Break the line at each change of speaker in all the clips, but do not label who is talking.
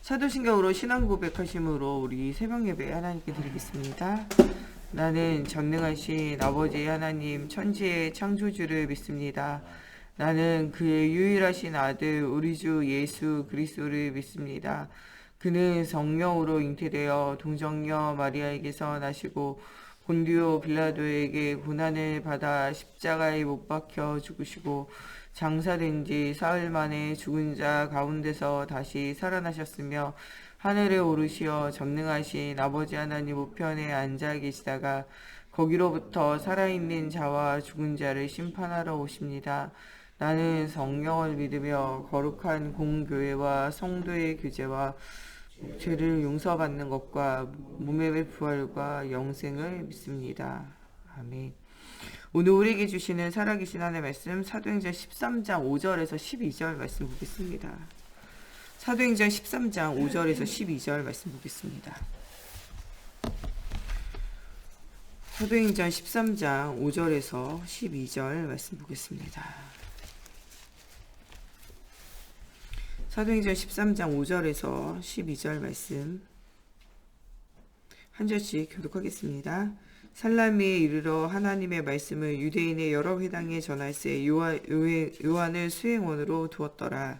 사도신경으로 신앙 고백하심으로 우리 새벽 예배 하나님께 드리겠습니다. 나는 전능하신 아버지 하나님 천지의 창조주를 믿습니다. 나는 그의 유일하신 아들 우리 주 예수 그리스도를 믿습니다. 그는 성령으로 잉태되어 동정녀 마리아에게서 나시고 본디오 빌라도에게 고난을 받아 십자가에 못 박혀 죽으시고 장사된 지 사흘 만에 죽은 자 가운데서 다시 살아나셨으며 하늘에 오르시어 전능하신 아버지 하나님 우편에 앉아 계시다가 거기로부터 살아있는 자와 죽은 자를 심판하러 오십니다. 나는 성령을 믿으며 거룩한 공교회와 성도의 교제와 죄를 용서받는 것과 몸의 부활과 영생을 믿습니다. 아멘. 오늘 우리에게 주시는 살아계신 하나님의 말씀 사도행전 13장 5절에서 12절 말씀 보겠습니다. 사도행전 13장 5절에서 12절 말씀 보겠습니다. 사도행전 13장 5절에서 12절 말씀 보겠습니다. 사도행전 13장 5절에서 12절 말씀 한 절씩 교독하겠습니다. 살라미에 이르러 하나님의 말씀을 유대인의 여러 회당에 전할세 요한을 수행원으로 두었더라.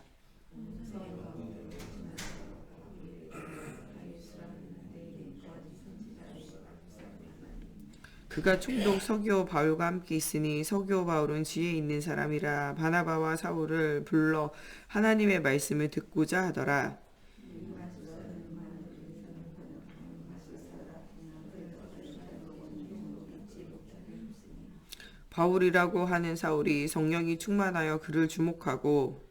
그가 총독 서기오 바울과 함께 있으니 서기오 바울은 지혜 있는 사람이라 바나바와 사울을 불러 하나님의 말씀을 듣고자 하더라. 바울이라고 하는 사울이 성령이 충만하여 그를 주목하고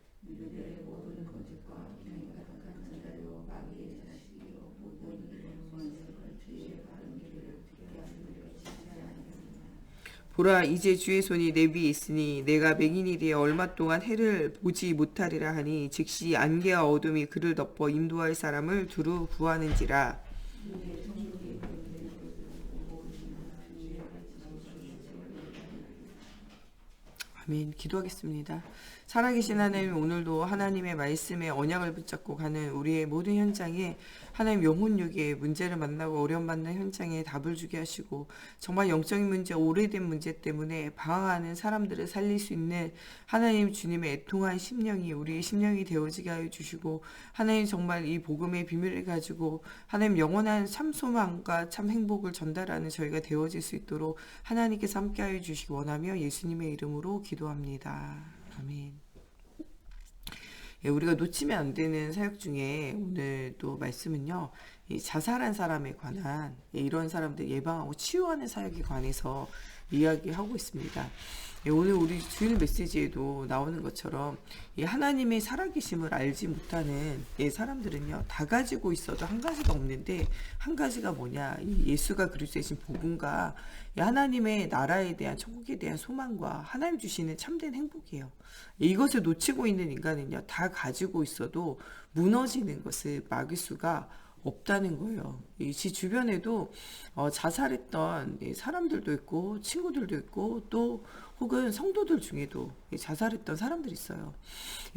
보라 이제 주의 손이 내 위에 있으니 내가 맹인이 되어 얼마 동안 해를 보지 못하리라 하니 즉시 안개와 어둠이 그를 덮어 인도할 사람을 두루 구하는지라. 아멘. 기도하겠습니다. 살아계신 하나님, 오늘도 하나님의 말씀에 언약을 붙잡고 가는 우리의 모든 현장에 하나님 영혼육의 문제를 만나고 어려움 받는 현장에 답을 주게 하시고 정말 영적인 문제, 오래된 문제 때문에 방황하는 사람들을 살릴 수 있는 하나님 주님의 애통한 심령이 우리의 심령이 되어지게 하여 주시고 하나님 정말 이 복음의 비밀을 가지고 하나님 영원한 참 소망과 참 행복을 전달하는 저희가 되어질 수 있도록 하나님께서 함께하여 주시기 원하며 예수님의 이름으로 기도합니다. 아멘. 예, 우리가 놓치면 안 되는 사역 중에 오늘 또 말씀은요, 이 자살한 사람에 관한 이런 사람들 예방하고 치유하는 사역에 관해서 이야기하고 있습니다. 예, 오늘 우리 주일 메시지에도 나오는 것처럼 이 하나님의 살아계심을 알지 못하는 사람들은요, 다 가지고 있어도 한 가지가 없는데 한 가지가 뭐냐, 이 예수가 그리스도이신 복음과 이 하나님의 나라에 대한 천국에 대한 소망과 하나님 주시는 참된 행복이에요. 이것을 놓치고 있는 인간은요, 다 가지고 있어도 무너지는 것을 막을 수가 없다는 거예요. 지 주변에도 자살했던 사람들도 있고 친구들도 있고 또 혹은 성도들 중에도 자살했던 사람들이 있어요.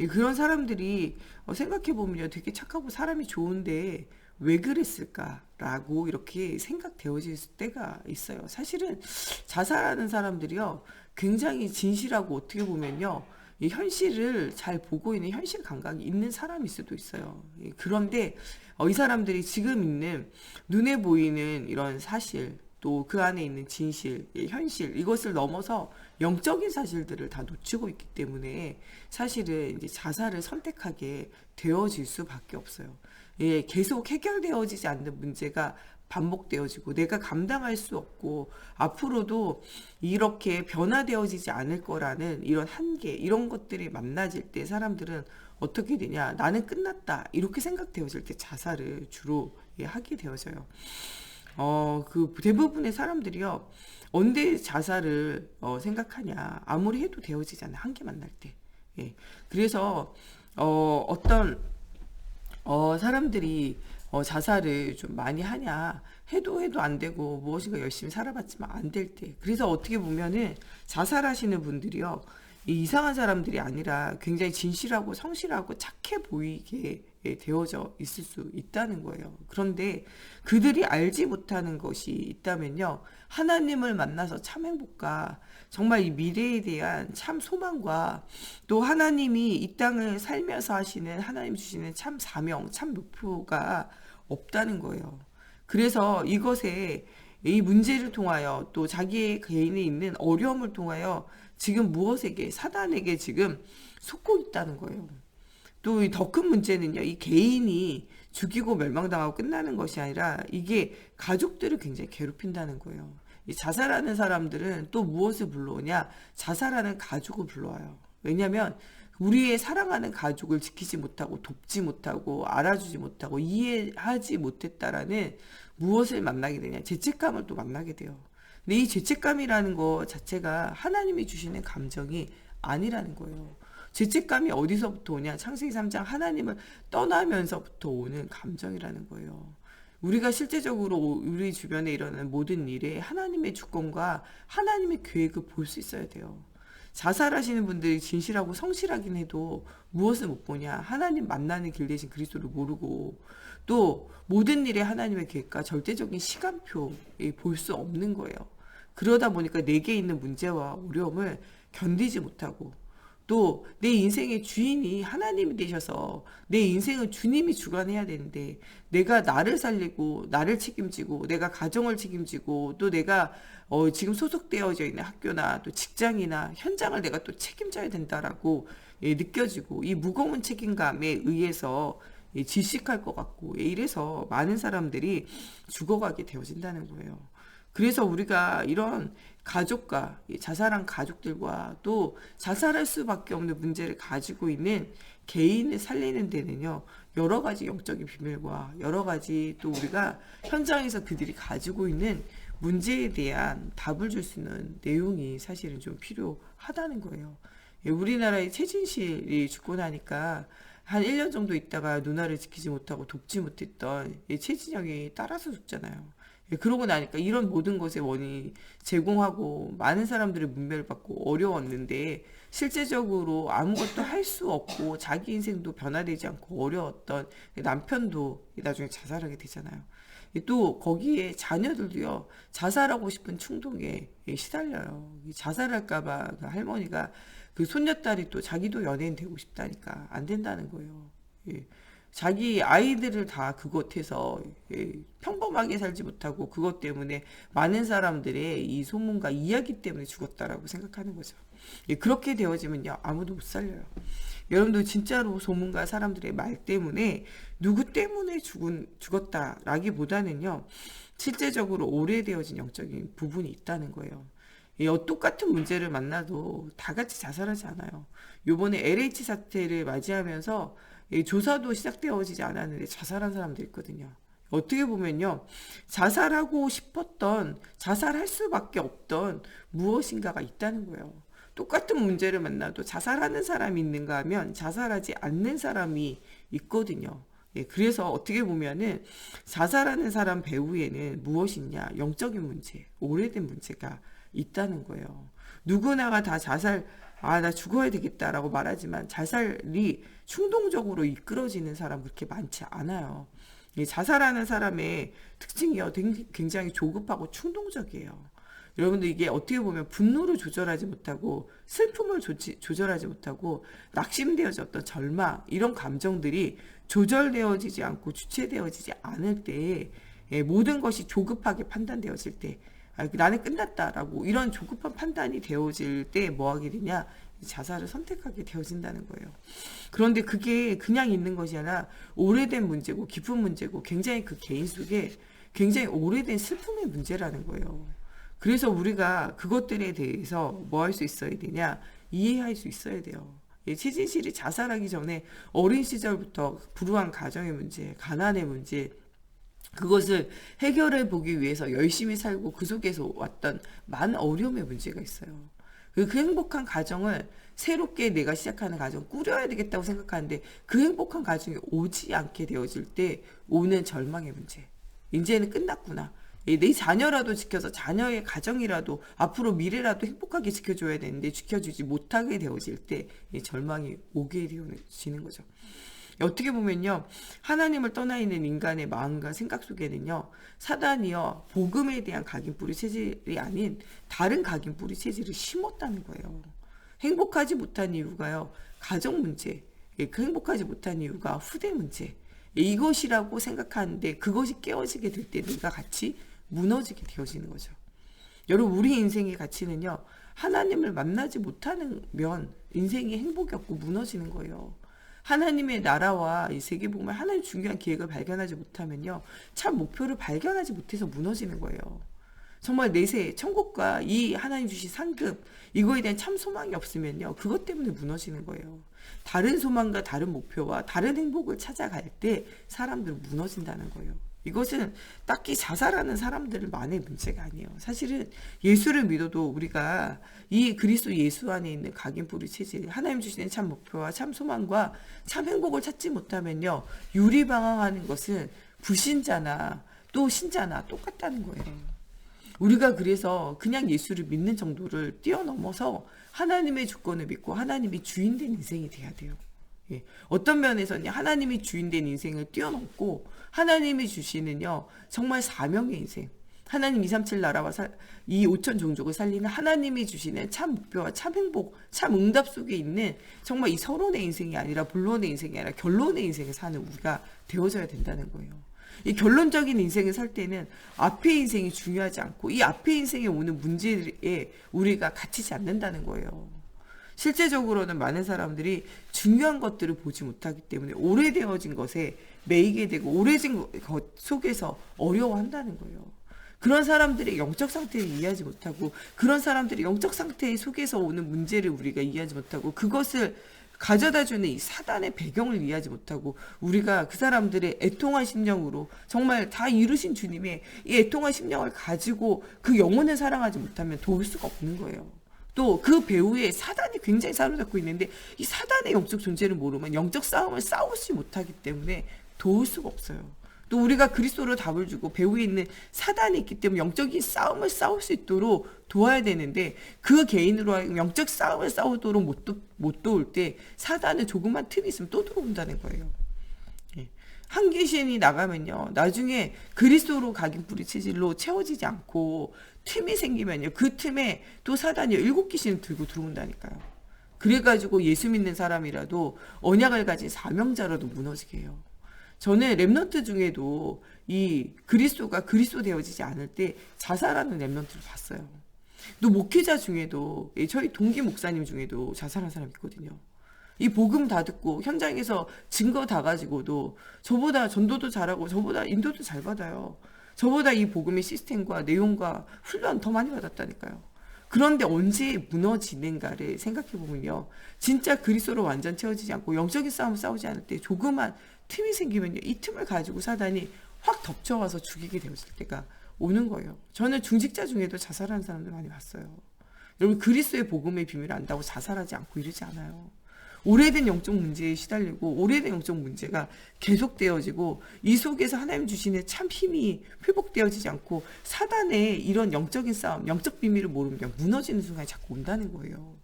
그런 사람들이 생각해보면요, 되게 착하고 사람이 좋은데 왜 그랬을까라고 이렇게 생각되어질 때가 있어요. 사실은 자살하는 사람들이요, 굉장히 진실하고 어떻게 보면요, 이 현실을 잘 보고 있는 현실 감각이 있는 사람일 수도 있어요. 그런데 이 사람들이 지금 있는 눈에 보이는 이런 사실, 또 그 안에 있는 진실, 현실, 이것을 넘어서 영적인 사실들을 다 놓치고 있기 때문에 사실은 이제 자살을 선택하게 되어질 수밖에 없어요. 예, 계속 해결되어지지 않는 문제가 반복되어지고 내가 감당할 수 없고 앞으로도 이렇게 변화되어지지 않을 거라는 이런 한계, 이런 것들이 만나질 때 사람들은 어떻게 되냐, 나는 끝났다 이렇게 생각되어질 때 자살을 주로 하게 되어져요. 그 대부분의 사람들이요, 언제 자살을 생각하냐, 아무리 해도 되어지잖아요, 한계 만날 때. 예. 그래서 어떤 사람들이 자살을 좀 많이 하냐, 해도 안 되고 무엇인가 열심히 살아봤지만 안 될 때, 그래서 어떻게 보면은 자살하시는 분들이요, 이상한 사람들이 아니라 굉장히 진실하고 성실하고 착해 보이게 되어져 있을 수 있다는 거예요. 그런데 그들이 알지 못하는 것이 있다면요. 하나님을 만나서 참 행복과 정말 이 미래에 대한 참 소망과 또 하나님이 이 땅을 살면서 하시는 하나님 주시는 참 사명, 참 목표가 없다는 거예요. 그래서 이것에 이 문제를 통하여 또 자기의 개인에 있는 어려움을 통하여 지금 무엇에게 사단에게 지금 속고 있다는 거예요. 또 더 큰 문제는요. 이 개인이 죽이고 멸망당하고 끝나는 것이 아니라 이게 가족들을 굉장히 괴롭힌다는 거예요. 이 자살하는 사람들은 또 무엇을 불러오냐? 자살하는 가족을 불러와요. 왜냐하면 우리의 사랑하는 가족을 지키지 못하고 돕지 못하고 알아주지 못하고 이해하지 못했다라는 무엇을 만나게 되냐? 죄책감을 또 만나게 돼요. 근데 이 죄책감이라는 것 자체가 하나님이 주시는 감정이 아니라는 거예요. 죄책감이 어디서부터 오냐? 창세기 3장 하나님을 떠나면서부터 오는 감정이라는 거예요. 우리가 실제적으로 우리 주변에 일어나는 모든 일에 하나님의 주권과 하나님의 계획을 볼 수 있어야 돼요. 자살하시는 분들이 진실하고 성실하긴 해도 무엇을 못 보냐? 하나님 만나는 길 대신 그리스도를 모르고 또 모든 일에 하나님의 계획과 절대적인 시간표에 볼 수 없는 거예요. 그러다 보니까 내게 있는 문제와 어려움을 견디지 못하고 또 내 인생의 주인이 하나님이 되셔서 내 인생은 주님이 주관해야 되는데 내가 나를 살리고 나를 책임지고 내가 가정을 책임지고 또 내가 지금 소속되어져 있는 학교나 또 직장이나 현장을 내가 또 책임져야 된다라고 느껴지고 이 무거운 책임감에 의해서 질식할 것 같고 이래서 많은 사람들이 죽어가게 되어진다는 거예요. 그래서 우리가 이런 가족과 자살한 가족들과 또 자살할 수밖에 없는 문제를 가지고 있는 개인을 살리는 데는요, 여러 가지 영적인 비밀과 여러 가지 또 우리가 현장에서 그들이 가지고 있는 문제에 대한 답을 줄 수 있는 내용이 사실은 좀 필요하다는 거예요. 우리나라의 최진실이 죽고 나니까 한 1년 정도 있다가 누나를 지키지 못하고 돕지 못했던 최진영이 따라서 죽잖아요. 그러고 나니까 이런 모든 것의 원인이 제공하고 많은 사람들의 문매를 받고 어려웠는데 실제적으로 아무것도 할 수 없고 자기 인생도 변화되지 않고 어려웠던 남편도 나중에 자살하게 되잖아요. 또 거기에 자녀들도요 자살하고 싶은 충동에 시달려요. 자살할까봐 그 할머니가 그 손녀딸이 또 자기도 연예인 되고 싶다니까 안 된다는 거예요. 자기 아이들을 다 그것해서 평범하게 살지 못하고 그것 때문에 많은 사람들의 이 소문과 이야기 때문에 죽었다라고 생각하는 거죠. 그렇게 되어지면요 아무도 못 살려요. 여러분도 진짜로 소문과 사람들의 말 때문에 누구 때문에 죽었다라기보다는요 실제적으로 오래되어진 영적인 부분이 있다는 거예요. 똑같은 문제를 만나도 다 같이 자살하지 않아요. 요번에 LH 사태를 맞이하면서 조사도 시작되어지지 않았는데 자살한 사람들이 있거든요. 어떻게 보면요 자살하고 싶었던 자살할 수밖에 없던 무엇인가가 있다는 거예요. 똑같은 문제를 만나도 자살하는 사람이 있는가 하면 자살하지 않는 사람이 있거든요. 그래서 어떻게 보면은 자살하는 사람 배후에는 무엇이 있냐 영적인 문제, 오래된 문제가 있다는 거예요. 누구나가 다 나 죽어야 되겠다라고 말하지만 자살이 충동적으로 이끌어지는 사람 그렇게 많지 않아요. 자살하는 사람의 특징이요. 굉장히 조급하고 충동적이에요. 여러분들 이게 어떻게 보면 분노를 조절하지 못하고 슬픔을 조절하지 못하고 낙심되어졌던 절망 이런 감정들이 조절되어지지 않고 주체되어지지 않을 때 모든 것이 조급하게 판단되어질 때 나는 끝났다라고 이런 조급한 판단이 되어질 때 뭐 하게 되냐 자살을 선택하게 되어진다는 거예요. 그런데 그게 그냥 있는 것이 아니라 오래된 문제고 깊은 문제고 굉장히 그 개인 속에 굉장히 오래된 슬픔의 문제라는 거예요. 그래서 우리가 그것들에 대해서 뭐 할 수 있어야 되냐 이해할 수 있어야 돼요. 최진실이 자살하기 전에 어린 시절부터 불우한 가정의 문제, 가난의 문제 그것을 해결해 보기 위해서 열심히 살고 그 속에서 왔던 많은 어려움의 문제가 있어요. 그 행복한 가정을 새롭게 내가 시작하는 가정 꾸려야 되겠다고 생각하는데 그 행복한 가정이 오지 않게 되어질 때 오는 절망의 문제. 이제는 끝났구나. 내 자녀라도 지켜서 자녀의 가정이라도 앞으로 미래라도 행복하게 지켜줘야 되는데 지켜주지 못하게 되어질 때 절망이 오게 되어지는 거죠. 어떻게 보면요, 하나님을 떠나 있는 인간의 마음과 생각 속에는요, 사단이요, 복음에 대한 각인뿌리 체질이 아닌 다른 각인뿌리 체질을 심었다는 거예요. 행복하지 못한 이유가요, 가정 문제, 그 행복하지 못한 이유가 후대 문제, 이것이라고 생각하는데 그것이 깨어지게 될 때 내가 같이 무너지게 되어지는 거죠. 여러분, 우리 인생의 가치는요, 하나님을 만나지 못하는 면 인생이 행복이 없고 무너지는 거예요. 하나님의 나라와 이 세계복음을 하나님 중요한 계획을 발견하지 못하면요, 참 목표를 발견하지 못해서 무너지는 거예요. 정말 내세 천국과 이 하나님 주신 상급, 이거에 대한 참 소망이 없으면요, 그것 때문에 무너지는 거예요. 다른 소망과 다른 목표와 다른 행복을 찾아갈 때 사람들은 무너진다는 거예요. 이것은 딱히 자살하는 사람들만의 문제가 아니에요. 사실은 예수를 믿어도 우리가 이 그리스도 예수 안에 있는 각인뿌리 체질, 하나님 주시는 참 목표와 참 소망과 참 행복을 찾지 못하면요, 유리방황하는 것은 불신자나 또 신자나 똑같다는 거예요. 우리가 그래서 그냥 예수를 믿는 정도를 뛰어넘어서 하나님의 주권을 믿고 하나님이 주인된 인생이 돼야 돼요. 예. 어떤 면에서는 하나님이 주인된 인생을 뛰어넘고 하나님이 주시는요, 정말 사명의 인생, 하나님 237 나라와 이 5천 종족을 살리는 하나님이 주시는 참 목표와 참 행복, 참 응답 속에 있는 정말 이 서론의 인생이 아니라 본론의 인생이 아니라 결론의 인생을 사는 우리가 되어져야 된다는 거예요. 이 결론적인 인생을 살 때는 앞의 인생이 중요하지 않고 이 앞의 인생에 오는 문제에 우리가 갇히지 않는다는 거예요. 실제적으로는 많은 사람들이 중요한 것들을 보지 못하기 때문에 오래되어진 것에 매이게 되고 오래진 것 속에서 어려워한다는 거예요. 그런 사람들의 영적 상태를 이해하지 못하고 그런 사람들의 영적 상태 속에서 오는 문제를 우리가 이해하지 못하고 그것을 가져다주는 이 사단의 배경을 이해하지 못하고 우리가 그 사람들의 애통한 심령으로 정말 다 이루신 주님의 이 애통한 심령을 가지고 그 영혼을 사랑하지 못하면 도울 수가 없는 거예요. 또 그 배후에 사단이 굉장히 사로잡고 있는데 이 사단의 영적 존재를 모르면 영적 싸움을 싸우지 못하기 때문에 도울 수가 없어요. 또 우리가 그리스도로 답을 주고 배후에 있는 사단이 있기 때문에 영적인 싸움을 싸울 수 있도록 도와야 되는데 그 개인으로 하여금 영적 싸움을 싸우도록 못 도울 때 사단은 조금만 틈이 있으면 또 들어온다는 거예요. 한 귀신이 나가면요, 나중에 그리스도로 각인뿌리 체질로 채워지지 않고 틈이 생기면요, 그 틈에 또 사단이 7귀신을 들고 들어온다니까요. 그래가지고 예수 믿는 사람이라도 언약을 가진 사명자라도 무너지게 해요. 저는 랩런트 중에도 이 그리스도가 그리스도 되어지지 않을 때 자살하는 랩런트를 봤어요. 또 목회자 중에도 저희 동기 목사님 중에도 자살한 사람 있거든요. 이 복음 다 듣고 현장에서 증거 다 가지고도 저보다 전도도 잘하고 저보다 인도도 잘 받아요. 저보다 이 복음의 시스템과 내용과 훈련 더 많이 받았다니까요. 그런데 언제 무너지는가를 생각해 보면요, 진짜 그리스도로 완전 채워지지 않고 영적인 싸움을 싸우지 않을 때 조그만 틈이 생기면요, 이 틈을 가지고 사단이 확 덮쳐와서 죽이게 되어질 때가 오는 거예요. 저는 중직자 중에도 자살하는 사람들 많이 봤어요. 여러분, 그리스도의 복음의 비밀을 안다고 자살하지 않고 이러지 않아요. 오래된 영적 문제에 시달리고 오래된 영적 문제가 계속되어지고 이 속에서 하나님 주시는 참 힘이 회복되어지지 않고 사단의 이런 영적인 싸움, 영적 비밀을 모르면 무너지는 순간이 자꾸 온다는 거예요.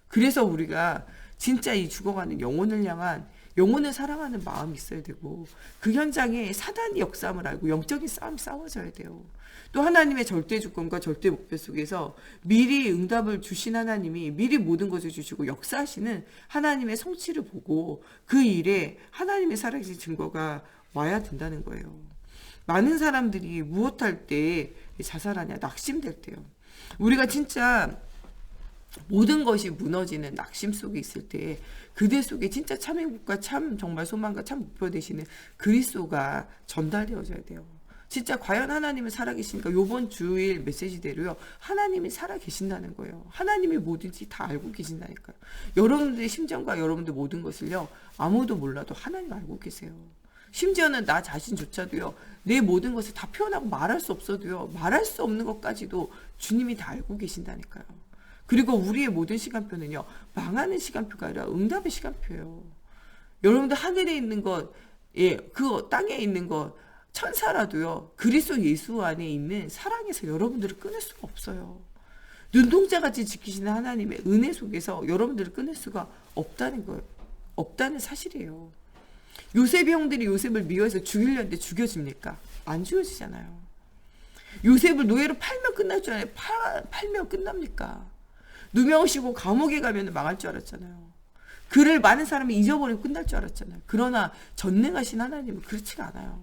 그래서 우리가 진짜 이 죽어가는 영혼을 향한, 영혼을 사랑하는 마음이 있어야 되고 그 현장에 사단이 역사함을 알고 영적인 싸움이 싸워져야 돼요. 또 하나님의 절대 주권과 절대 목표 속에서 미리 응답을 주신 하나님이 미리 모든 것을 주시고 역사하시는 하나님의 성취를 보고 그 일에 하나님의 살아계신 증거가 와야 된다는 거예요. 많은 사람들이 무엇할 때 자살하냐? 낙심될 때요. 우리가 진짜 모든 것이 무너지는 낙심 속에 있을 때 그대 속에 진짜 참 행복과 참 정말 소망과 참 목표 되시는 그리스도가 전달되어져야 돼요. 진짜 과연 하나님은 살아계시니까 요번 주일 메시지대로요, 하나님이 살아계신다는 거예요. 하나님이 뭐든지 다 알고 계신다니까요. 여러분들의 심정과 여러분들 모든 것을요, 아무도 몰라도 하나님 알고 계세요. 심지어는 나 자신조차도요, 내 모든 것을 다 표현하고 말할 수 없어도요, 말할 수 없는 것까지도 주님이 다 알고 계신다니까요. 그리고 우리의 모든 시간표는요, 망하는 시간표가 아니라 응답의 시간표예요. 여러분들 하늘에 있는 것, 그 땅에 있는 것, 천사라도요, 그리스도 예수 안에 있는 사랑에서 여러분들을 끊을 수가 없어요. 눈동자같이 지키시는 하나님의 은혜 속에서 여러분들을 끊을 수가 없다는 거예요. 없다는 사실이에요. 요셉의 형들이 요셉을 미워해서 죽이려는데 죽여집니까? 안 죽여지잖아요. 요셉을 노예로 팔면 끝날 줄 알아요. 팔면 끝납니까? 누명시고 감옥에 가면 망할 줄 알았잖아요. 그를 많은 사람이 잊어버리고 끝날 줄 알았잖아요. 그러나 전능하신 하나님은 그렇지가 않아요.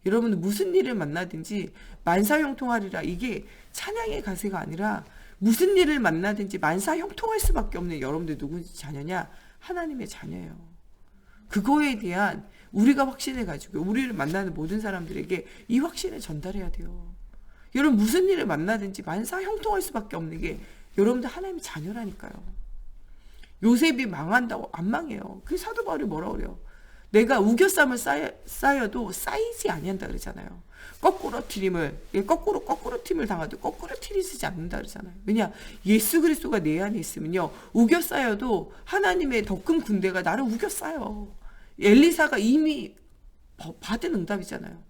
여러분은 무슨 일을 만나든지 만사형통하리라. 이게 찬양의 가세가 아니라 무슨 일을 만나든지 만사형통할 수밖에 없는 여러분들 누구 자녀냐? 하나님의 자녀예요. 그거에 대한 우리가 확신을 가지고 우리를 만나는 모든 사람들에게 이 확신을 전달해야 돼요. 여러분 무슨 일을 만나든지 만사형통할 수밖에 없는 게 여러분들 하나님의 자녀라니까요. 요셉이 망한다고 안 망해요. 그 사도 바울이 뭐라 그래요? 내가 우겨쌈을 쌓여도 쌓이지 아니한다 그러잖아요. 거꾸로 튀림을 당해도 거꾸로 튀리지 않는다 그러잖아요. 왜냐? 예수 그리스도가 내 안에 있으면요. 우겨 쌓여도 하나님의 더 큰 군대가 나를 우겨 쌓여. 엘리사가 이미 받은 응답이잖아요.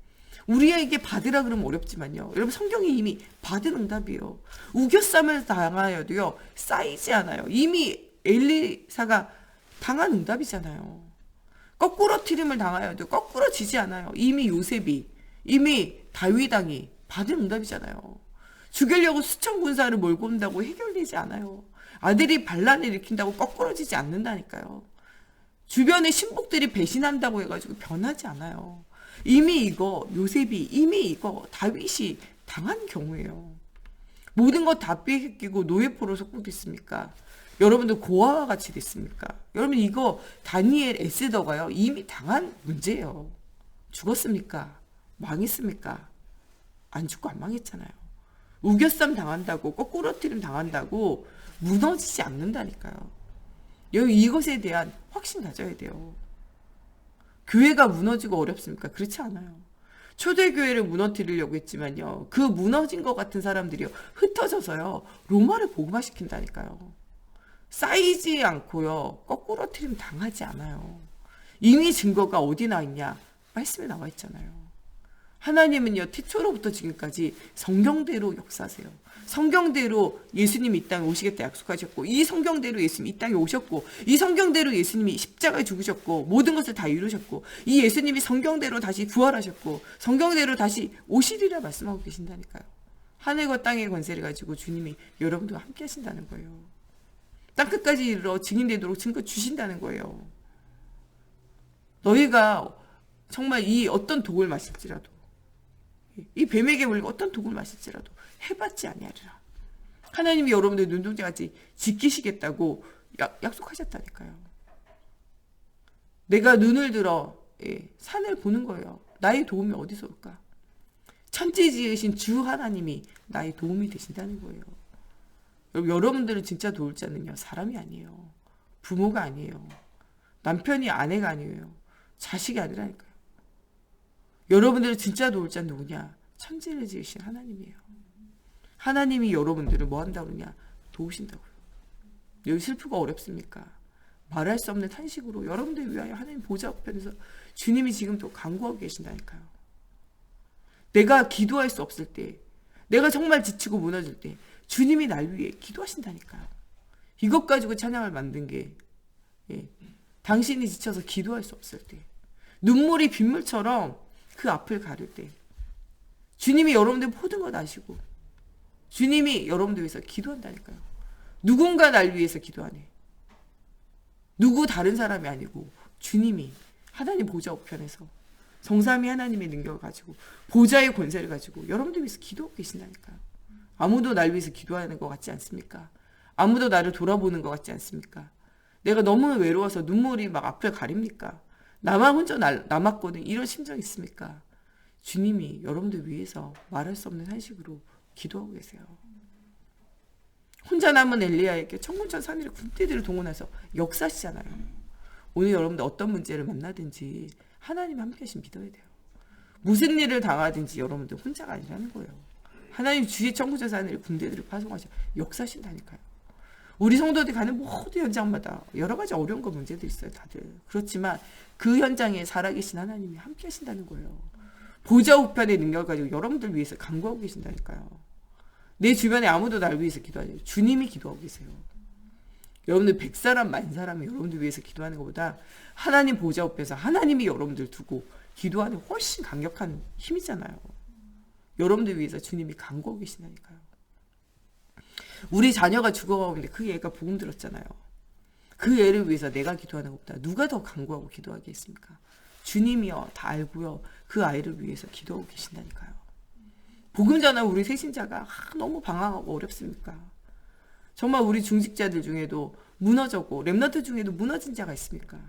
우리에게 받으라 그러면 어렵지만요. 여러분 성경이 이미 받은 응답이에요. 우겨쌈을 당하여도요. 쌓이지 않아요. 이미 엘리사가 당한 응답이잖아요. 거꾸로 튀림을 당하여도 거꾸로 지지 않아요. 이미 요셉이 이미 다윗왕이 받은 응답이잖아요. 죽이려고 수천 군사를 몰고 온다고 해결되지 않아요. 아들이 반란을 일으킨다고 거꾸로지지 않는다니까요. 주변의 신복들이 배신한다고 해가지고 변하지 않아요. 이미 이거 요셉이 이미 이거 다윗이 당한 경우예요. 모든 것 다 빼앗기고 노예포로 속국됐습니까? 여러분들 고아와 같이 됐습니까? 여러분 이거 다니엘 에스더가요 이미 당한 문제예요. 죽었습니까? 망했습니까? 안 죽고 안 망했잖아요. 우겨쌈 당한다고 거꾸로 튀림 당한다고 무너지지 않는다니까요. 여기 이것에 대한 확신 가져야 돼요. 교회가 무너지고 어렵습니까? 그렇지 않아요. 초대교회를 무너뜨리려고 했지만요. 그 무너진 것 같은 사람들이요. 흩어져서요. 로마를 복음화시킨다니까요. 쌓이지 않고요. 거꾸로 튀림 당하지 않아요. 이미 증거가 어디 나 있냐? 말씀에 나와 있잖아요. 하나님은요. 태초로부터 지금까지 성경대로 역사하세요. 성경대로 예수님이 이 땅에 오시겠다 약속하셨고 이 성경대로 예수님이 이 땅에 오셨고 이 성경대로 예수님이 십자가에 죽으셨고 모든 것을 다 이루셨고 이 예수님이 성경대로 다시 부활하셨고 성경대로 다시 오시리라 말씀하고 계신다니까요. 하늘과 땅의 권세를 가지고 주님이 여러분들과 함께 하신다는 거예요. 땅끝까지 이르러 증인되도록 증거 주신다는 거예요. 너희가 정말 이 어떤 독을 마실지라도 이 뱀에게 물리고 어떤 독을 마실지라도 해봤지 아니하리라. 하나님이 여러분들 눈동자같이 지키시겠다고 약속하셨다니까요. 내가 눈을 들어 산을 보는 거예요. 나의 도움이 어디서 올까? 천지 지으신 주 하나님이 나의 도움이 되신다는 거예요. 여러분들을 진짜 도울 자는요. 사람이 아니에요. 부모가 아니에요. 남편이 아내가 아니에요. 자식이 아니라니까요. 여러분들을 진짜 도울 자는 누구냐? 천지를 지으신 하나님이에요. 하나님이 여러분들을 뭐 한다고 그러냐? 도우신다고요. 여기 슬프고 어렵습니까? 말할 수 없는 탄식으로 여러분들 위하여 하나님 보좌 우편에서 주님이 지금 또 간구하고 계신다니까요. 내가 기도할 수 없을 때, 내가 정말 지치고 무너질 때 주님이 날 위해 기도하신다니까요. 이것 가지고 찬양을 만든 게 당신이 지쳐서 기도할 수 없을 때, 눈물이 빗물처럼 그 앞을 가릴 때 주님이 여러분들 모든 것 아시고 주님이 여러분들 위해서 기도한다니까요. 누군가 날 위해서 기도하네. 누구 다른 사람이 아니고 주님이 하나님 보좌 우편에서 성삼위 하나님의 능력을 가지고 보좌의 권세를 가지고 여러분들 위해서 기도하고 계신다니까요. 아무도 날 위해서 기도하는 것 같지 않습니까? 아무도 나를 돌아보는 것 같지 않습니까? 내가 너무 외로워서 눈물이 막 앞을 가립니까? 나만 혼자 남았거든. 이런 심정이 있습니까? 주님이 여러분들 위해서 말할 수 없는 한식으로 기도하고 계세요. 혼자 남은 엘리야에게 천군천 사내의 군대들을 동원해서 역사시잖아요. 오늘 여러분들 어떤 문제를 만나든지 하나님 함께 하신 믿어야 돼요. 무슨 일을 당하든지 여러분들 혼자가 아니라는 거예요. 하나님 주의 천군천 사내의 군대들을 파송하셔 역사하신다니까요. 우리 성도들이 가는 모든 현장마다 여러 가지 어려운 거 문제들이 있어요. 다들. 그렇지만 그 현장에 살아계신 하나님이 함께 하신다는 거예요. 보좌 우편의 능력을 가지고 여러분들 위해서 간구하고 계신다니까요. 내 주변에 아무도 날 위해서 기도하지 않아요. 주님이 기도하고 계세요. 여러분들 100사람, 10,000사람이 여러분들 위해서 기도하는 것보다 하나님 보좌 앞에서 하나님이 여러분들 두고 기도하는 훨씬 강력한 힘이잖아요. 여러분들 위해서 주님이 간구하고 계신다니까요. 우리 자녀가 죽어가고 있는데 그 애가 복음 들었잖아요. 그 애를 위해서 내가 기도하는 것보다 누가 더 간구하고 기도하겠습니까? 주님이요 다 알고요 그 아이를 위해서 기도하고 계신다니까요. 복음 전하는 우리 새신자가 너무 방황하고 어렵습니까? 정말 우리 중직자들 중에도 무너졌고 렘넌트 중에도 무너진 자가 있습니까?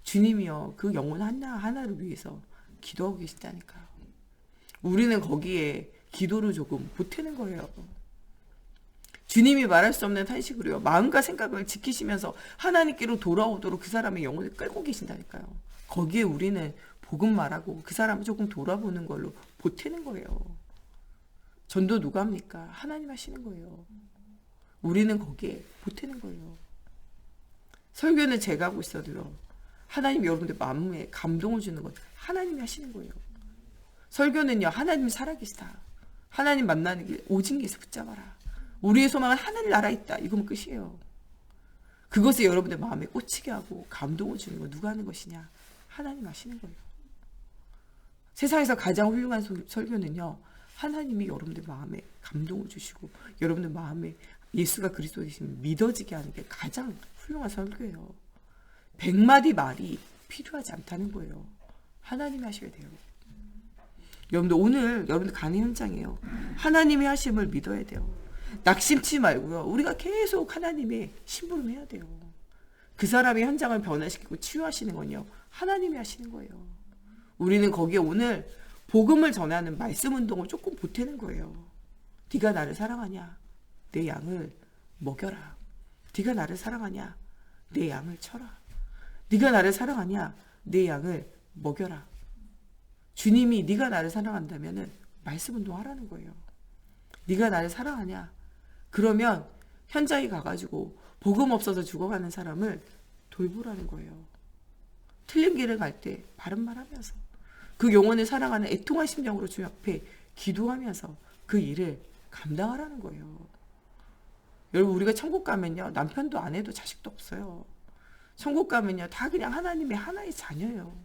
주님이요 그 영혼 하나를 위해서 기도하고 계신다니까요. 우리는 거기에 기도를 조금 보태는 거예요. 주님이 말할 수 없는 탄식으로요 마음과 생각을 지키시면서 하나님께로 돌아오도록 그 사람의 영혼을 끌고 계신다니까요. 거기에 우리는 복음 말하고 그 사람을 조금 돌아보는 걸로 보태는 거예요. 전도 누가 합니까? 하나님 하시는 거예요. 우리는 거기에 보태는 거예요. 설교는 제가 하고 있어도요 하나님 여러분들 마음에 감동을 주는 것 하나님이 하시는 거예요. 설교는요 하나님이 살아계시다. 하나님 만나는 길 오직 예수 붙잡아라. 우리의 소망은 하늘 나라에 있다. 이거면 끝이에요. 그것을 여러분들 마음에 꽂히게 하고 감동을 주는 거 누가 하는 것이냐? 하나님 하시는 거예요. 세상에서 가장 훌륭한 설교는요 하나님이 여러분들 마음에 감동을 주시고 여러분들 마음에 예수가 그리스도이심을 믿어지게 하는 게 가장 훌륭한 설교예요. 100마디 말이 필요하지 않다는 거예요. 하나님이 하셔야 돼요. 여러분들 오늘 여러분들 가는 현장이에요. 하나님이 하심을 믿어야 돼요. 낙심치 말고요. 우리가 계속 하나님의 심부름해야 돼요. 그 사람의 현장을 변화시키고 치유하시는 건요. 하나님이 하시는 거예요. 우리는 거기에 오늘 복음을 전하는 말씀 운동을 조금 보태는 거예요. 네가 나를 사랑하냐? 내 양을 먹여라. 네가 나를 사랑하냐? 내 양을 쳐라. 네가 나를 사랑하냐? 내 양을 먹여라. 주님이 네가 나를 사랑한다면은 말씀 운동하라는 거예요. 네가 나를 사랑하냐? 그러면 현장에 가가지고 복음 없어서 죽어가는 사람을 돌보라는 거예요. 틀린 길을 갈 때 바른 말 하면서 그 영혼을 사랑하는 애통한 심정으로 주님 앞에 기도하면서 그 일을 감당하라는 거예요. 여러분 우리가 천국 가면요 남편도 아내도 자식도 없어요. 천국 가면요 다 그냥 하나님의 하나의 자녀예요.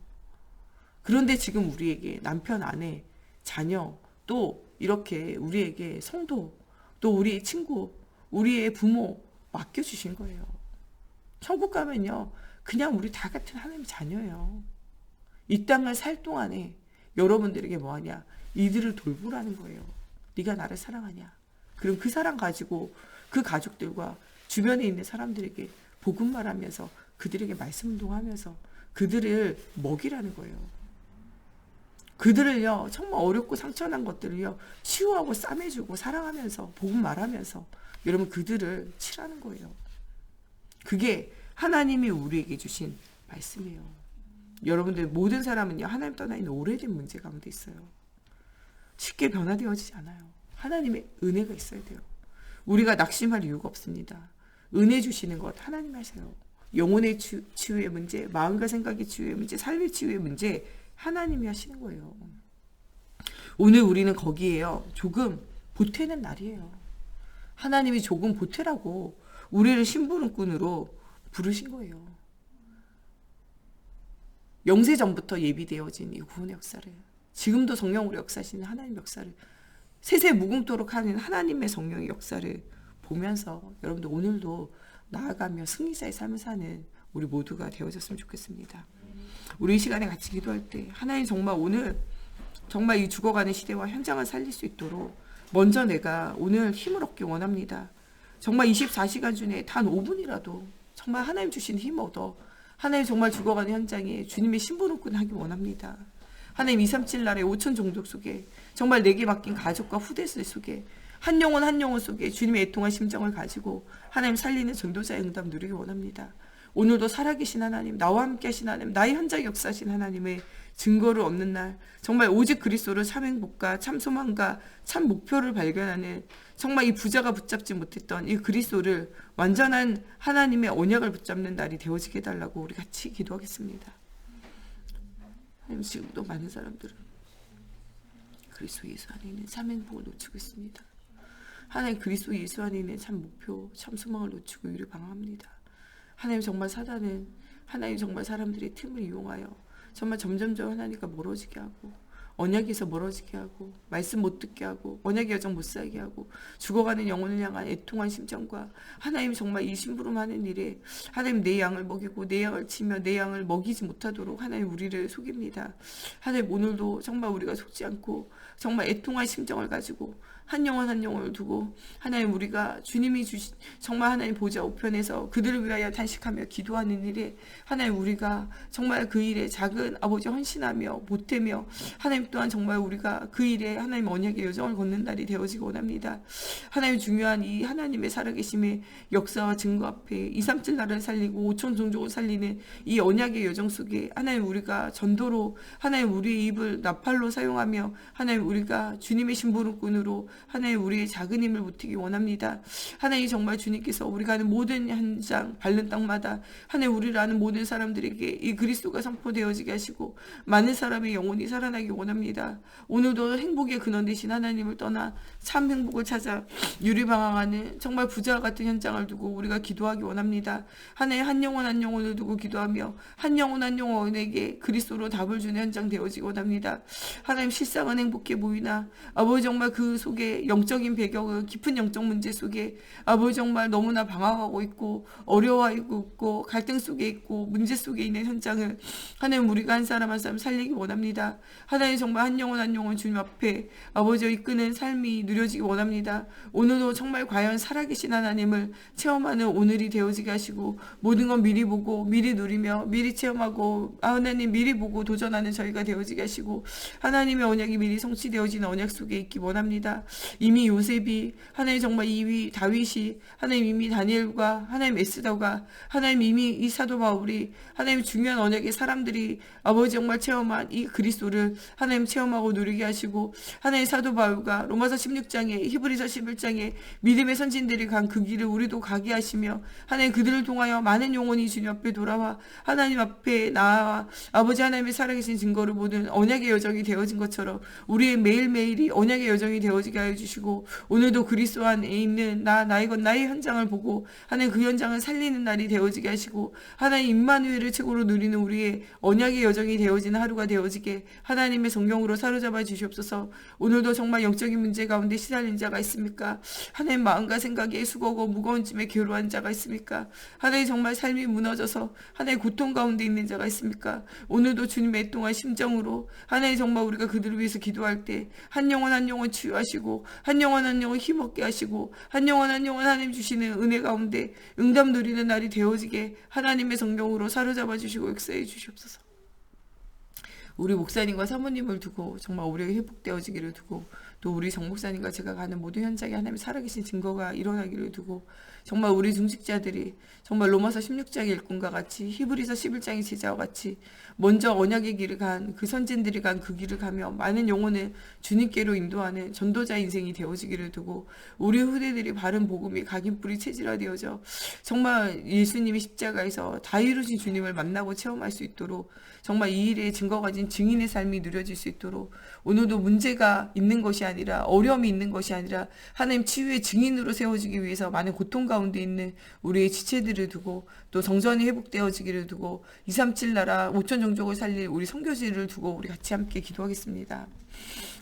그런데 지금 우리에게 남편, 아내, 자녀 또 이렇게 우리에게 성도 또 우리의 친구, 우리의 부모 맡겨주신 거예요. 천국 가면요 그냥 우리 다 같은 하나님의 자녀예요. 이 땅을 살 동안에 여러분들에게 뭐하냐? 이들을 돌보라는 거예요. 네가 나를 사랑하냐? 그럼 그 사랑 가지고 그 가족들과 주변에 있는 사람들에게 복음 말하면서 그들에게 말씀 운동하면서 그들을 먹이라는 거예요. 그들을요 정말 어렵고 상처난 것들을요 치유하고 싸매주고 사랑하면서 복음 말하면서 여러분 그들을 치라는 거예요. 그게 하나님이 우리에게 주신 말씀이에요. 여러분들 모든 사람은요 하나님 떠나 있는 오래된 문제 가운데 있어요. 쉽게 변화되어지지 않아요. 하나님의 은혜가 있어야 돼요. 우리가 낙심할 이유가 없습니다. 은혜 주시는 것 하나님 하세요. 영혼의 치유의 문제, 마음과 생각의 치유의 문제, 삶의 치유의 문제 하나님이 하시는 거예요. 오늘 우리는 거기에요 조금 보태는 날이에요. 하나님이 조금 보태라고 우리를 심부름꾼으로 부르신 거예요. 영세전부터 예비되어진 이 구원의 역사를 지금도 성령으로 역사하시는 하나님의 역사를 세세 무궁토록 하는 하나님의 성령의 역사를 보면서 여러분들 오늘도 나아가며 승리자의 삶을 사는 우리 모두가 되어졌으면 좋겠습니다. 우리 이 시간에 같이 기도할 때 하나님 정말 오늘 정말 이 죽어가는 시대와 현장을 살릴 수 있도록 먼저 내가 오늘 힘을 얻기 원합니다. 정말 24시간 중에 단 5분이라도 정말 하나님 주신 힘 얻어 하나님 정말 죽어가는 현장에 주님의 심부름꾼 하기 원합니다. 하나님 237 나라의 5천 종족 속에 정말 내게 맡긴 가족과 후대들 속에 한 영혼 한 영혼 속에 주님의 애통한 심정을 가지고 하나님 살리는 전도자의 응답 누리기 원합니다. 오늘도 살아계신 하나님, 나와 함께 하신 하나님, 나의 현장 역사하신 하나님의 증거를 얻는 날, 정말 오직 그리스도를 참 행복과 참 소망과 참 목표를 발견하는 정말 이 부자가 붙잡지 못했던 이 그리스도를 완전한 하나님의 언약을 붙잡는 날이 되어지게 해달라고 우리 같이 기도하겠습니다. 하나님 지금도 많은 사람들은 그리스도 예수 안에 있는 참 행복을 놓치고 있습니다. 하나님 그리스도 예수 안에 있는 참 목표, 참 소망을 놓치고 위를 방황합니다. 하나님 정말 사단은 하나님 정말 사람들의 틈을 이용하여 정말 점점점 하나님과 멀어지게 하고 언약에서 멀어지게 하고 말씀 못 듣게 하고 언약의 여정 못 살게 하고 죽어가는 영혼을 향한 애통한 심정과 하나님 정말 이 심부름하는 일에 하나님 내 양을 먹이고 내 양을 치며 내 양을 먹이지 못하도록 하나님 우리를 속입니다. 하나님 오늘도 정말 우리가 속지 않고 정말 애통한 심정을 가지고 한 영혼 한 영혼을 두고 하나님 우리가 주님이 주신 정말 하나님 보좌 우편에서 그들을 위하여 탄식하며 기도하는 일에 하나님 우리가 정말 그 일에 작은 아버지 헌신하며 보태며 하나님 또한 정말 우리가 그 일에 하나님 언약의 여정을 걷는 날이 되어지기 원합니다. 하나님 중요한 이 하나님의 살아계심의 역사와 증거 앞에 237 나라를 살리고 5천 종족을 살리는 이 언약의 여정 속에 하나님 우리가 전도로 하나님 우리의 입을 나팔로 사용하며 하나님 우리가 주님의 심부름꾼으로 하나님 우리의 작은 힘을 보태기 원합니다. 하나님 정말 주님께서 우리가 하는 모든 현장 밟는 땅마다 하나님 우리를 아는 모든 사람들에게 이 그리스도가 선포되어지게 하시고 많은 사람의 영혼이 살아나기 원합니다. 오늘도 행복의 근원 되신 하나님을 떠나 참 행복을 찾아 유리방황하는 정말 부자와 같은 현장을 두고 우리가 기도하기 원합니다. 하나님 한 영혼 한 영혼을 두고 기도하며 한 영혼 한 영혼에게 그리스도로 답을 주는 현장 되어지기 원합니다. 하나님 실상은 행복해 보이나 아버지 정말 그 속에 영적인 배경은 깊은 영적 문제 속에 아버지 정말 너무나 방황하고 있고 어려워하고 있고 갈등 속에 있고 문제 속에 있는 현장을 하나님 우리가 한 사람 한 사람 살리기 원합니다. 하나님 정말 한 영혼 한 영혼 주님 앞에 아버지와 이끄는 삶이 누려지기 원합니다. 오늘도 정말 과연 살아계신 하나님을 체험하는 오늘이 되어지게 하시고 모든 건 미리 보고 미리 누리며 미리 체험하고 하나님 미리 보고 도전하는 저희가 되어지게 하시고 하나님의 언약이 미리 성취되어지는 언약 속에 있기 원합니다. 이미 요셉이 하나님 정말 이미 다윗이 하나님 이미 다니엘과 하나님 에스더가 하나님 이미 이 사도 바울이 하나님 중요한 언약의 사람들이 아버지 정말 체험한 이 그리스도를 하나님 체험하고 누리게 하시고 하나님 사도 바울과 로마서 16장에 히브리서 11장에 믿음의 선진들이 간 그 길을 우리도 가게 하시며 하나님 그들을 통하여 많은 영혼이 주님 앞에 돌아와 하나님 앞에 나와 아버지 하나님의 살아계신 증거를 보는 언약의 여정이 되어진 것처럼 우리의 매일매일이 언약의 여정이 되어지게 하여 주시고 오늘도 그리스도 안에 있는 나의 것 나의 현장을 보고 하나님 그 현장을 살리는 날이 되어지게 하시고 하나님 임마누엘을 최고로 누리는 우리의 언약의 여정이 되어지는 하루가 되어지게 하나님의 성경으로 사로잡아 주시옵소서. 오늘도 정말 영적인 문제 가운데 시달린 자가 있습니까? 하나님 마음과 생각에 수고고 무거운 짐에 괴로운 자가 있습니까? 하나님 정말 삶이 무너져서 하나님 고통 가운데 있는 자가 있습니까? 오늘도 주님의 애통한 심정으로 하나님 정말 우리가 그들을 위해서 기도할 때 한 영혼 한 영혼 치유하시고 한 영혼 한 영혼 힘없게 하시고 한 영혼 한 영혼 하나님 주시는 은혜 가운데 응답 누리는 날이 되어지게 하나님의 성경으로 사로잡아 주시고 역사해 주시옵소서. 우리 목사님과 사모님을 두고 정말 우리에게 회복되어지기를 두고 또 우리 정 목사님과 제가 가는 모든 현장에 하나님 살아계신 증거가 일어나기를 두고 정말 우리 중직자들이 정말 로마서 16장의 일꾼과 같이 히브리서 11장의 제자와 같이 먼저 언약의 길을 간 그 선진들이 간 그 길을 가며 많은 영혼을 주님께로 인도하는 전도자 인생이 되어지기를 두고 우리 후대들이 바른 복음이 각인뿌리 체질화되어져 정말 예수님이 십자가에서 다 이루신 주님을 만나고 체험할 수 있도록 정말 이 일에 증거 가진 증인의 삶이 누려질 수 있도록 오늘도 문제가 있는 것이 아니라 어려움이 있는 것이 아니라 하나님 치유의 증인으로 세워지기 위해서 많은 고통 가운데 있는 우리의 지체들을 두고 또 정전이 회복되어지기를 두고 237 나라 5천 종족을 살릴 우리 선교지를 두고 우리 같이 함께 기도하겠습니다.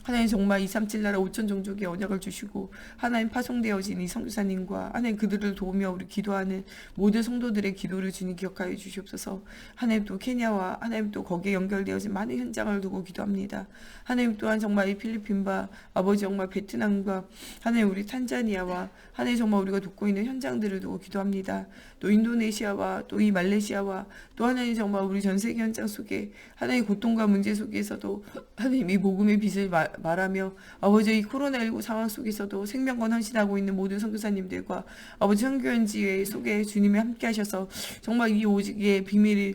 하나님 정말 237 나라 5천 종족의 언약을 주시고 하나님 파송되어진 이 선교사님과 하나님 그들을 도우며 우리 기도하는 모든 성도들의 기도를 주님 기억하여 주시옵소서. 하나님 또 케냐와 하나님 또 거기에 연결되어진 많은 현장을 두고 기도합니다. 하나님 또한 정말 이 필리핀과 아버지 정말 베트남과 하나님 우리 탄자니아와 하나님 정말 우리가 돕고 있는 현장들을 두고 기도합니다. 또 인도네시아와 또 이 말레이시아와 또 하나님 정말 우리 전 세계 현장 속에 하나님 고통과 문제 속에서도 하나님 이 복음의 빛을 말하며 아버지 이 코로나19 상황 속에서도 생명권 헌신하고 있는 모든 선교사님들과 아버지 선교연지회 속에 주님이 함께 하셔서 정말 이 오직의 비밀이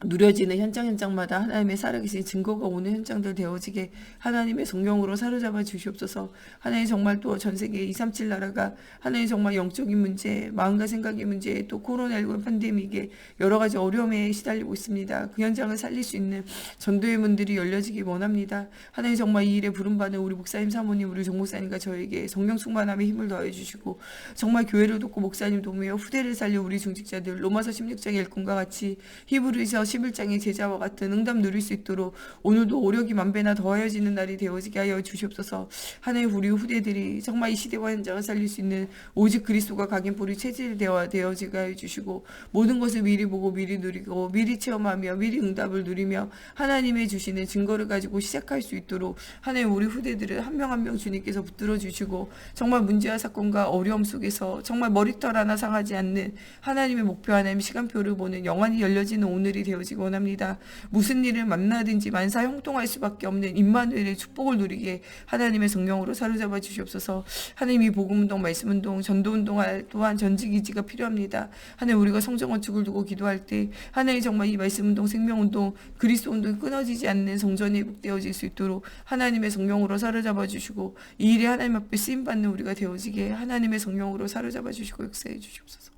누려지는 현장마다 하나님의 살아계신 증거가 오는 현장들 되어지게 하나님의 성령으로 사로잡아 주시옵소서. 하나님 정말 또 전세계 237 나라가 하나님 정말 영적인 문제, 마음과 생각의 문제, 또 코로나19 팬데믹에 여러 가지 어려움에 시달리고 있습니다. 그 현장을 살릴 수 있는 전도의 문들이 열려지기 원합니다. 하나님 정말 이 일에 부름받은 우리 목사님 사모님, 우리 종목사님과 저에게 성령 충만함의 힘을 더해 주시고 정말 교회를 돕고 목사님 도우며 후대를 살려 우리 중직자들 로마서 16장의 일꾼과 같이 히브리서 11장의 제자와 같은 응답 누릴 수 있도록 오늘도 오력이 만배나 더하여지는 날이 되어지게 하여 주시옵소서. 하나님 우리 후대들이 정말 이 시대와 현장을 살릴 수 있는 오직 그리스도가 각인 뿌리 체질 되어지게 하여 주시고 모든 것을 미리 보고 미리 누리고 미리 체험하며 미리 응답을 누리며 하나님의 주시는 증거를 가지고 시작할 수 있도록 하나님 우리 후대들을 한 명 한 명 주님께서 붙들어 주시고 정말 문제와 사건과 어려움 속에서 정말 머리털 하나 상하지 않는 하나님의 목표 하나님 시간표를 보는 영원히 열려지는 오늘이 되어지기 원합니다. 무슨 일을 만나든지 만사 형통할 수밖에 없는 임마누엘의 축복을 누리게 하나님의 성령으로 사로잡아 주시옵소서. 하나님 이 복음운동, 말씀운동, 전도운동 또한 전직이지가 필요합니다. 하나님 우리가 성전건축을 두고 기도할 때 하나님 정말 이 말씀운동, 생명운동, 그리스도운동이 끊어지지 않는 성전이 회복되어질 수 있도록 하나님의 성령으로 사로잡아 주시고 이 일에 하나님 앞에 쓰임받는 우리가 되어지게 하나님의 성령으로 사로잡아 주시고 역사해 주시옵소서.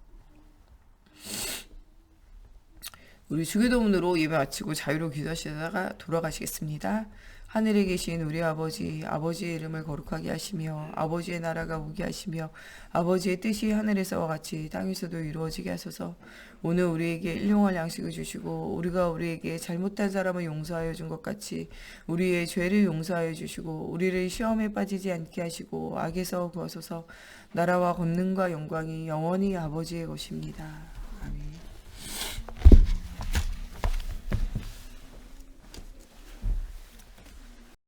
우리 주기도문으로 예배 마치고 자유로 기도하시다가 돌아가시겠습니다. 하늘에 계신 우리 아버지, 아버지의 이름을 거룩하게 하시며 아버지의 나라가 오게 하시며 아버지의 뜻이 하늘에서와 같이 땅에서도 이루어지게 하소서. 오늘 우리에게 일용할 양식을 주시고 우리가 우리에게 잘못한 사람을 용서하여 준 것 같이 우리의 죄를 용서하여 주시고 우리를 시험에 빠지지 않게 하시고 악에서 구하소서. 나라와 권능과 영광이 영원히 아버지의 것입니다.